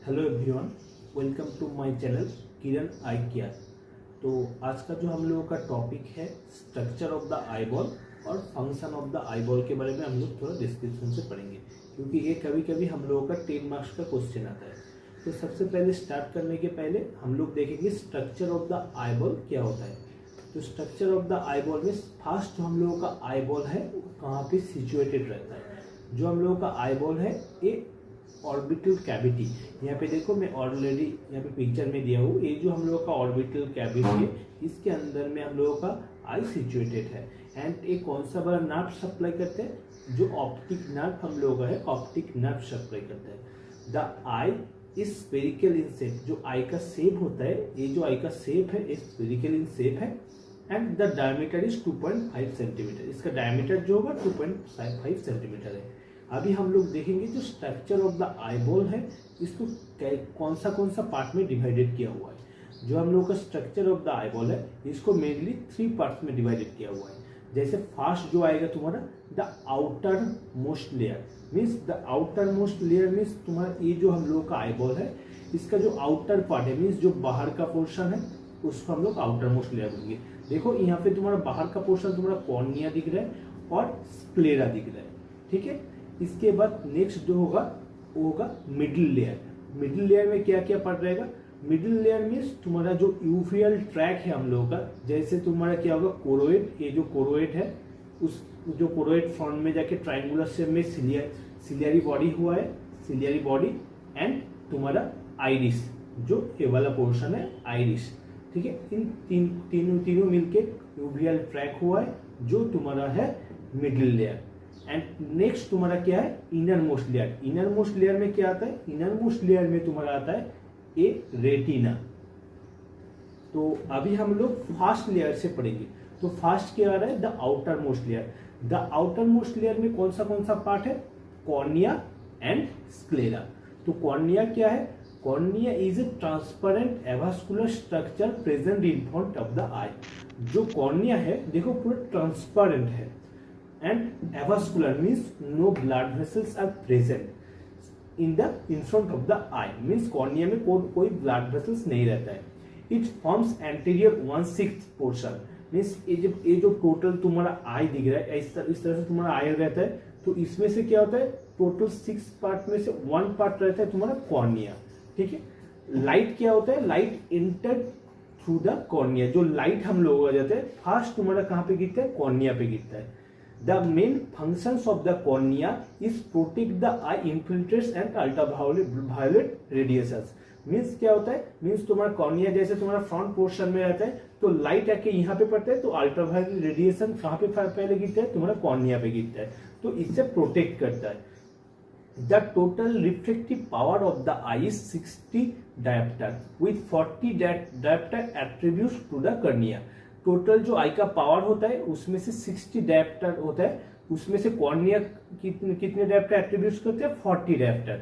Hello everyone, welcome to my channel Kiran eye care. तो आज का जो हम लोगों का टॉपिक है स्ट्रक्चर ऑफ द आईबॉल और फंक्शन ऑफ द आईबॉल के बारे में हम लोग थोड़ा डिस्क्रिप्शन से पढ़ेंगे, क्योंकि ये कभी कभी हम लोगों का 10 मार्क्स का क्वेश्चन आता है। तो सबसे पहले स्टार्ट करने के पहले हम लोग देखेंगे स्ट्रक्चर ऑफ द आईबॉल क्या होता है। तो स्ट्रक्चर ऑफ द आईबॉल में फर्स्ट जो हम लोगों का आईबॉल है वो कहाँ पे सिचुएटेड रहता है। जो हम लोगों का आईबॉल है ये ऑर्बिटल कैविटी, यहाँ पे देखो मैं ऑलरेडी यहाँ पे पिक्चर में दिया हूँ। ये जो हम लोगों का ऑर्बिटल कैविटी है इसके अंदर में हम लोगों का आई सिचुएटेड है। एंड एक कौन सा बड़ा नर्व सप्लाई करते हैं, जो ऑप्टिक नर्व हम लोगों का है, ऑप्टिक नर्व सप्लाई करता है। The eye is spherical in shape, जो आई का शेप होता है, ये जो आई का शेप है स्फेरिकल इन शेप है। And the diameter is 2.5 centimetre, इसका डायमीटर जो होगा 2.5 सेंटीमीटर है। अभी हम लोग देखेंगे जो स्ट्रक्चर ऑफ द आईबॉल है इसको कौन सा पार्ट में डिवाइडेड किया हुआ है। जो हम लोग का स्ट्रक्चर ऑफ द आईबॉल है इसको मेनली 3 पार्ट्स में डिवाइडेड किया हुआ है। जैसे फर्स्ट जो आएगा तुम्हारा the outermost layer, means the outermost layer means तुम्हारा ये जो हम लोग का आईबॉल है इसका जो आउटर पार्ट है, मीन्स जो बाहर का पोर्शन है उसको हम लोग आउटर मोस्ट लेयर बोलेंगे। देखो यहाँ पे तुम्हारा बाहर का पोर्शन तुम्हारा कॉर्निया दिख रहा है और स्क्लेरा दिख रहा है, ठीक है। इसके बाद नेक्स्ट जो होगा वो होगा मिडिल लेयर। मिडिल लेयर में क्या क्या पार्ट रहेगा। मिडिल लेयर मीन्स तुम्हारा जो यूफियल ट्रैक है हम लोगों का, जैसे तुम्हारा क्या होगा कोरोइड, ये जो कोरोइड है उस जो कोरोइड फ्रंट में जाके ट्राइंगुलर शेप में सिलियरी बॉडी हुआ है, सिलियरी बॉडी एंड तुम्हारा आइरिस, जो ये वाला पोर्शन है आइरिस, ठीक है। इन तीनों मिलके यूफियल ट्रैक हुआ है जो तुम्हारा है मिडिल लेयर। एंड नेक्स्ट तुम्हारा क्या है inner most layer. Inner most layer में क्या आता है, इनर मोस्ट लेयर में तुम्हारा आता है ए रेटिना। तो अभी हम लोग फर्स्ट लेयर से पढ़ेंगे। तो फर्स्ट क्या आ रहा है the outermost layer. The outermost layer में कौन सा पार्ट है, कॉर्निया एंड स्क्लेरा। तो कॉर्निया क्या है, cornea is a transparent avascular structure present in front of the eye. जो कॉर्निया है देखो पूरा ट्रांसपेरेंट है and avascular means no blood vessels are present in front of the eye, means cornea में कोई blood vessels नहीं रहता है। it forms anterior 1/6 portion, means ये जो टोटल तुम्हारा आई दिख रहा है इस तरह से तुम्हारा आई रहता है। तो इसमें से क्या होता है टोटल 6 पार्ट में से 1 पार्ट रहता है तुम्हारा कॉर्निया, ठीक है। लाइट क्या होता है, light inter through the cornea. जो लाइट हम लोग आ जाते हैं फर्स्ट तुम्हारा कहाँ पे गिरता है, कॉर्निया पे गिरता है। The main functions of the cornea is protect the eye infiltrates and ultraviolet radiations। Means क्या होता है, मीन्स तुम्हारा कॉर्निया जैसे तुम्हारा फ्रंट पोर्शन में रहता है तो लाइट आके यहाँ पे पड़ता है तो अल्ट्रावायलेट रेडिएशन कहाँ पे पहले गिरता है, तुम्हारा कॉर्निया पे गिरता है, तो इससे प्रोटेक्ट करता है। The total reflective power of the eye is 60 dioptre with 40 dioptre attributes to the cornea. Total जो आई का पावर होता है उसमें से 60 डायोप्टर होता है, उसमें से कॉर्निया कितने डायोप्टर एट्रीब्यूट्स करते हैं, 40 डायोप्टर।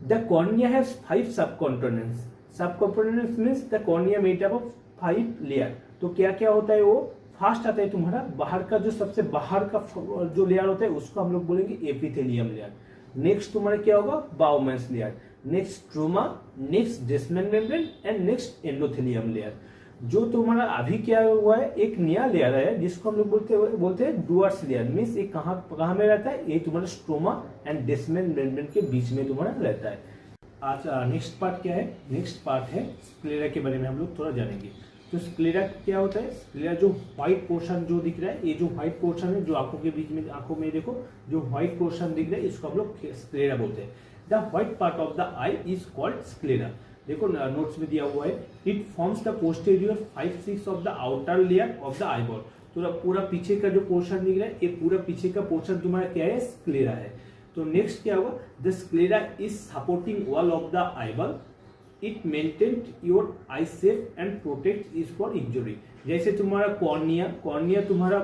द कॉर्निया हैज 5 सब कंपोनेंट्स। सब components means the cornea made up of 5 layer. तो क्या क्या होता है वो, फर्स्ट आता है तुम्हारा बाहर का जो सबसे बाहर का जो लेयर होता है उसको हम लोग बोलेंगे एपिथेलियम लेयर। नेक्स्ट तुम्हारा क्या होगा Bowman's layer, next stroma, next basement membrane and next endothelium layer. जो तुम्हारा अभी क्या हुआ है एक नया लेयर है जिसको हम लोग बोलते हैं डुअर्स लेयर। मीन्स ये कहाँ में रहता है, ये तुम्हारा स्ट्रोमा एंड बेसमेंट मेम्ब्रेन के बीच में तुम्हारा रहता है। अच्छा नेक्स्ट पार्ट क्या है, नेक्स्ट पार्ट है स्क्लेरा के बारे में हम लोग थोड़ा जानेंगे। तो स्क्लेरा क्या होता है, स्क्लेरा जो व्हाइट पोर्शन जो दिख रहा है, ये जो व्हाइट पोर्शन है जो आंखों के बीच में, आंखों में देखो जो व्हाइट पोर्शन दिख रहा है इसको हम लोग स्क्लेरा बोलते हैं। The white part of the eye is called sclera. देखो नोट्स में दिया हुआ है it forms the posterior 5/6 of the outer layer of the eyeball. तो पूरा पीछे का जो पोर्शन दिख रहा है ये पूरा पीछे का पोर्शन तुम्हारा क्या है, स्क्लेरा है। तो नेक्स्ट क्या होगा, the sclera is supporting wall of the eyeball, it maintain your I shape and protect is for injury. जैसे तुम्हारा कॉर्निया तुम्हारा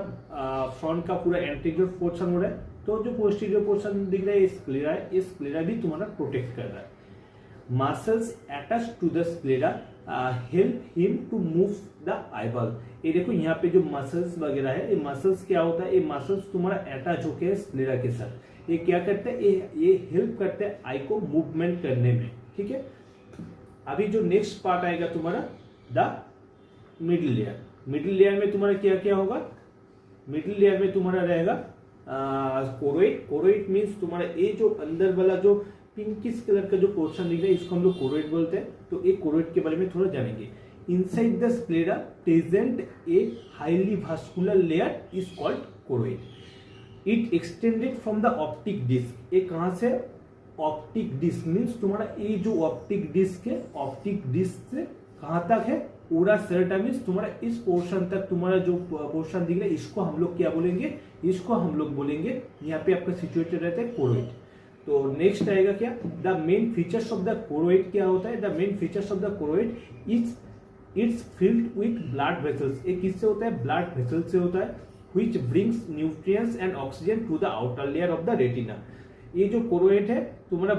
फ्रंट का पूरा एंटीरियर पोर्शन हो रहा है, तो जो पोस्टीरियर पोर्शन दिख रहा है स्क्लेरा है, ये स्क्लेरा भी तुम्हारा प्रोटेक्ट कर रहा है। Muscles attach to the sclera help him to move the eyeball. ये देखो यहाँ पे जो मसल्स वगैरह है, ये मसल्स क्या होता है, ये मसल्स तुम्हारा अटैच होके स्क्लेरा के साथ ये क्या करते हैं, ये हेल्प करते हैं आई को मूवमेंट करने में। ठीक है। अभी जो नेक्स्ट पार्ट आएगा तुम्हारा the middle layer. Middle layer में तुम्हारा क्या क्या होगा? मिडिल लेयर में तुम्हारा रहेगा कोरोइड। कोरोइड मीन्स तुम्हारा ये जो अंदर वाला जो पिंकिश कलर का जो पोर्शन दिख रहा है इसको हम लोग कोरोइड बोलते हैं। तो एक कोरोइड के बारे में थोड़ा जानेंगे। Inside the sclera present a highly vascular layer is called choroid. It extended from the optic disc. ये कहां से? ऑप्टिक डिस्क मीन्स तुम्हारा ये जो ऑप्टिक डिस्क है, ऑप्टिक डिस्क से कहां तक है? पूरा सेरेटा मीन्स तुम्हारा इस पोर्शन तक तुम्हारा जो पोर्शन दिख रहा है इसको हम लोग क्या बोलेंगे? इसको हम लोग बोलेंगे, यहाँ पे आपका सिचुएटेड रहता है कोरोइड। तो नेक्स्ट आएगा क्या? The main features of the choroid क्या होता है? The main features of the choroid is it's filled with blood vessels. ये किससे होता है? ब्लड वेसल से होता है। Which brings nutrients and oxygen to the outer layer of the retina. ये जो कोरोइड है तुम्हारा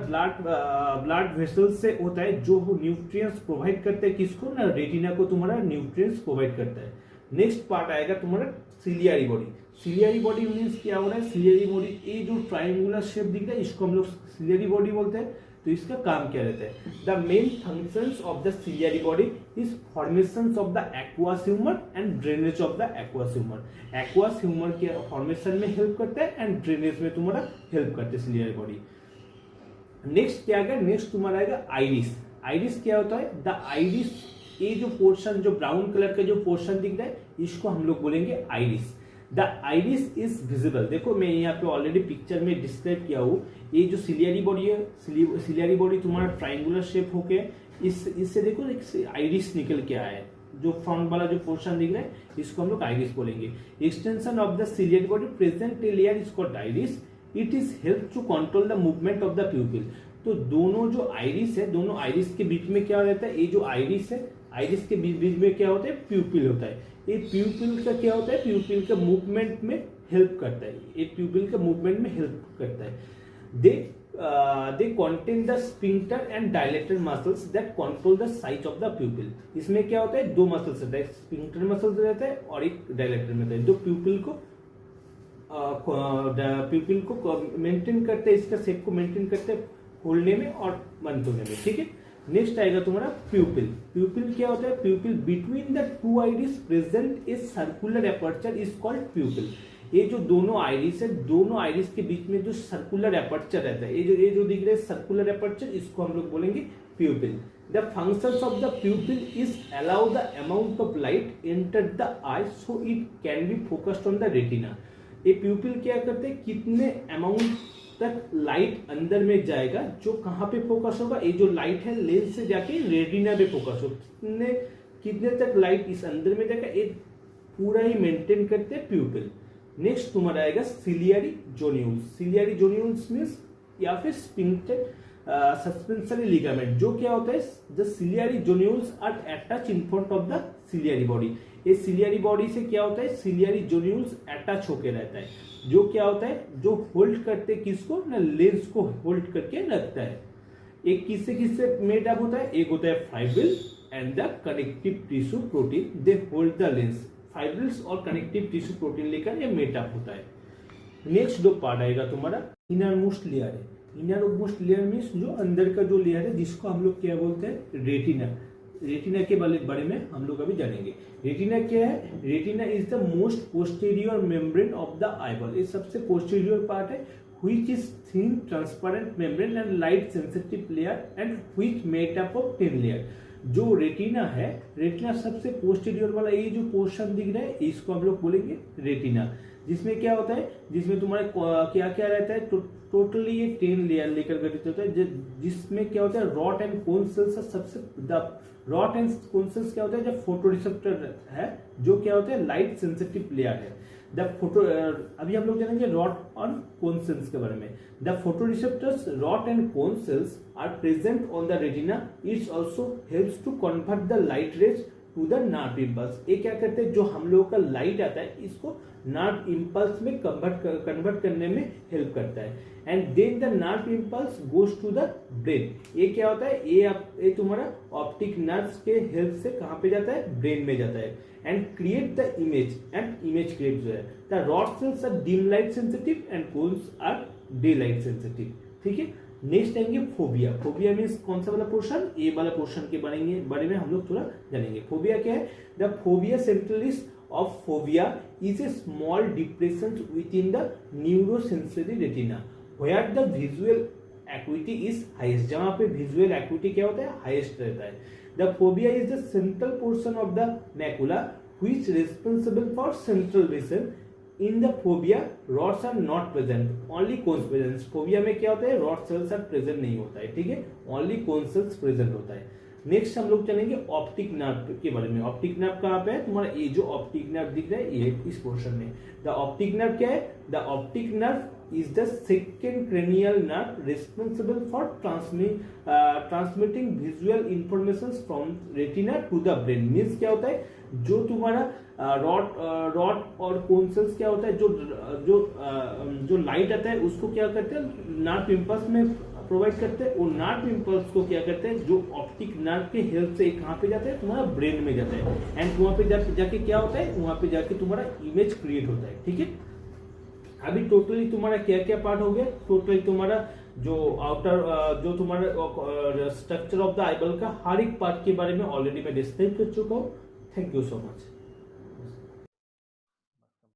ब्लड वेसल से होता है जो न्यूट्रिएंट्स प्रोवाइड करते हैं किसको? ना रेटिना को तुम्हारा न्यूट्रिएंट्स प्रोवाइड करता है। नेक्स्ट पार्ट आएगा तुम्हारा ciliary body. Ciliary body means क्या हो रहा है? सिलियरी बॉडी ये जो ट्रायंगुलर शेप दिख रहा है इसको हम लोग सिलियरी बॉडी बोलते हैं। तो इसका काम क्या रहता है? The main functions of the ciliary body is formation of the aqueous humour and drainage of the aqueous humour. Aqueous humour के फॉर्मेशन में हेल्प करता है एंड ड्रेनेज में तुम्हारा हेल्प करते हैं सिलियरी बॉडी। नेक्स्ट क्या आएगा? नेक्स्ट तुम्हारा आएगा आइरिस। आइरिस क्या होता है? द आइरिस ये जो पोर्शन जो ब्राउन कलर का जो पोर्शन दिख रहा है इसको हम लोग बोलेंगे iris. The iris is visible. देखो मैं यहाँ पे ऑलरेडी पिक्चर में डिस्क्राइब किया हूँ। ये जो सिलियरी बॉडी है, सिलियरी बॉडी तुम्हारा ट्राइंगुलर शेप होके इससे देखो एक आइरिस निकल के आया है। जो फ्रंट वाला जो पोर्शन दिख रहा है इसको हम लोग आइरिस बोलेंगे। Extension of the ciliary body present layer is called iris. It is help to control the movement of the pupil. तो दोनों जो आइरिस है, दोनों आइरिस के बीच में क्या रहता है? ये जो आइरिस है, आइरिस के बीच में क्या होता है? प्यूपिल होता है। ये प्यूपिल का क्या होता है? प्यूपिल का मूवमेंट में हेल्प करता है। ये प्यूपिल का मूवमेंट में हेल्प करता है। दे contain the sphincter and dilator muscles that control the size of the pupil। इसमें क्या होता है? दो मसल्स रहता है, स्फिंक्टर मसल्स रहता है और एक डायलेटर में रहता है, जो प्यूपिल को मेंटेन करते हैं, इसका शेप को मेंटेन करते हैं खोलने में और बंद करने में। ठीक है। नेक्स्ट आएगा तुम्हारा प्यूपिल। प्यूपिल क्या होता है? प्यूपिल between the two iris present a circular aperture is called प्यूपिल। ये जो दोनों आइरिस है, दोनों आइरिस के बीच में जो सर्कुलर एपर्चर रहता है, ये जो दिख रहा है सर्कुलर एपर्चर, इसको हम लोग बोलेंगे प्यूपिल। The functions of the प्यूपिल is allow the amount of light enter the I so it can be focused on the retina. ये प्यूपिल क्या करते हैं? कितने अमाउंट तक लाइट अंदर में जाएगा, जो कहाँ पे फोकस होगा? ये जो लाइट है लेंस से जाके रेटिना पे फोकस होगा। कितने तक लाइट इस अंदर में जाएगा, ये पूरा ही मेंटेन करते हैं प्यूपिल। नेक्स्ट तुम्हारा आएगा ciliary zonules. Ciliary zonules means या फिर स्फिंक्टर सस्पेंसरी लिगामेंट। जो क्या होता है? The ciliary zonules are attach in front of the ciliary body. ये सिलियरी बॉडी से क्या होता है? सिलियरी जोन्यूल्स अटैच होके रहता है, जो क्या होता है? जो होल्ड करते किसको? ना लेंस को होल्ड करके रखता है। एक किससे मेड अप होता है? एक होता है fibril and the connective tissue protein, they hold the lens. Fibrils और कनेक्टिव टिश्यू प्रोटीन लेकर ये मेड अप होता है। नेक्स्ट जो पार्ट आएगा तुम्हारा इनर मोस्ट लेयर है। इनर मोस्ट लेयर मीन्स जो अंदर का जो लेयर है, जिसको हम लोग क्या बोलते हैं? रेटिना। रेटिना के बारे में हम लोग अभी जानेंगे। रेटिना क्या है? Retina is the most posterior membrane of the eyeball. ये सबसे पोस्टीरियर पार्ट है, which is thin transparent membrane and light sensitive layer and which made up of 10 layer। जो रेटिना है, रेटिना सबसे पोस्टीरियर वाला ये जो पोर्शन दिख रहा है इसको हम लोग बोलेंगे रेटिना। जिसमें क्या होता है? जिसमें तुम्हारे क्या क्या रहता है? टोटली ये 10 लेयर लेकर गठित होता है। जिसमें क्या होता है? Rod and cone sales. सबसे रॉड एंड कोन सेल्स क्या होता है? जब फोटो रिसेप्टर है, जो क्या होता है? लाइट सेंसिटिव लेयर है। द फोटो अभी हम लोग जानेंगे रॉड और कोन सेल्स के बारे में। The photo receptors rod and cone cells are present on the retina. It's also helps to convert the light rays to the nerve impulse. ये क्या करते हैं? जो हम लोगों का लाइट आता है इसको नर्व इम्पल्स में कन्वर्ट करने में हेल्प करता है। And then the nerve impulse goes to the brain. ये क्या होता है? ये तुम्हारा ऑप्टिक नर्व्स के हेल्प से कहाँ पे जाता है? ब्रेन में जाता है। And create the image and image create जो है। The rod cells are dim light sensitive and cones are day light sensitive. ठीक है। नेक्स्ट आएंगे फोबिया। फोबिया मीन्स कौन सा वाला पोर्शन, ए वाला पोर्शन के बारे में हम लोग थोड़ा जानेंगे। फोबिया क्या है? The fovea centralis of fovea is a small depression within the neurosensory retina where the visual acuity is highest. जहां पे विजुअल एक्विटी क्या होता है? हाईएस्ट रहता है। The fovea is the central portion of the macula which responsible for central vision. In the fovea rods are not present, only cones present. Fovea में क्या होता है? रॉड सेल्स आर प्रेजेंट नहीं होता है, ठीक है, ओनली कोन सेल्स प्रेजेंट होता है। नेक्स्ट हम लोग चलेंगे ऑप्टिक नर्व के बारे में। ऑप्टिक नर्व कहाँ पे है? तुम्हारा ये जो ऑप्टिक नर्व दिख रहा है ये इस पोर्शन में। द ऑप्टिक नर्व क्या है? The optic nerve is the second cranial nerve responsible for transmitting visual information from retina to the brain. Means क्या होता है? जो तुम्हारा रॉड और कोन सेल्स क्या होता है? जो लाइट आता है उसको क्या करते हैं? नर्व इम्पल्स में प्रोवाइड करते हैं। और नर्व इम्पल्स को क्या करते हैं? जो ऑप्टिक नर्व के हेल्प से कहाँ पे जाता है? तुम्हारा ब्रेन में जाता है। एंड वहां पे जाके क्या होता है? वहां पे जाके तुम्हारा इमेज क्रिएट होता है, ठीक है। अभी टोटली तुम्हारा क्या क्या पार्ट हो गया? टोटली तुम्हारा जो आउटर जो तुम्हारा स्ट्रक्चर ऑफ द आईबॉल का हर एक पार्ट के बारे में ऑलरेडी मैं डिस्क्राइब कर चुका हूँ। Thank you so much.